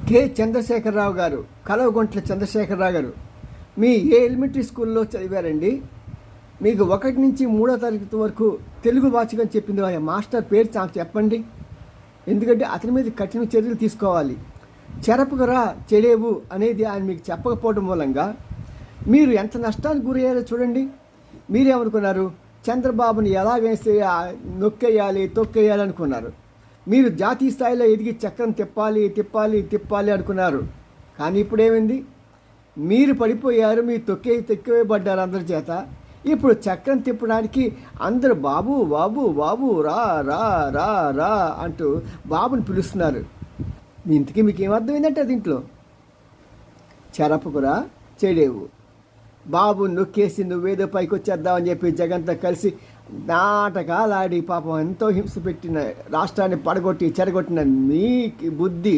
K Chandrashekar Rao గారు, కలవగుంట్ల చంద్రశేఖరరావు గారు, మీ ఏ elementary స్కూల్లో చదివారండి? మీకు 1 నుంచి 3వ తరగతి వరకు తెలుగు వాచకం చెప్పింది ఆ మాస్టర్ పేరు నాకు చెప్పండి. ఎందుకంటే అతని మీద కఠిన చర్యలు తీసుకోవాలి. చెరపకురా చెడేవు అనేది ఆయన మీకు చెప్పకపోవడం మూలంగా మీరు ఎంత నష్టానికి గురయ్యారో చూడండి. మీరేమనుకున్నారు? చంద్రబాబుని ఎలాగైతే నొక్కేయాలి తొక్కేయాలి అనుకున్నారు. మీరు జాతీయ స్థాయిలో ఎదిగి చక్రం తిప్పాలి తిప్పాలి తిప్పాలి అనుకున్నారు. కానీ ఇప్పుడు ఏమైంది? మీరు పడిపోయారు, మీరు తొక్కేయబడ్డారు అందరి చేత. ఇప్పుడు చక్రం తిప్పడానికి అందరూ బాబు బాబు బాబు రా రా రా రా అంటూ బాబుని పిలుస్తున్నారు. ఇంతకీ మీకు ఏమర్థమైందంటే దీంట్లో చెరపకురా చెడేవు, బాబు నొక్కేసి నువ్వేదో పైకి వచ్చేద్దామని చెప్పి జగన్తో కలిసి నాటకాలు ఆడి పాపం ఎంతో హింస పెట్టిన రాష్ట్రాన్ని పడగొట్టి చెరగొట్టిన మీ బుద్ధి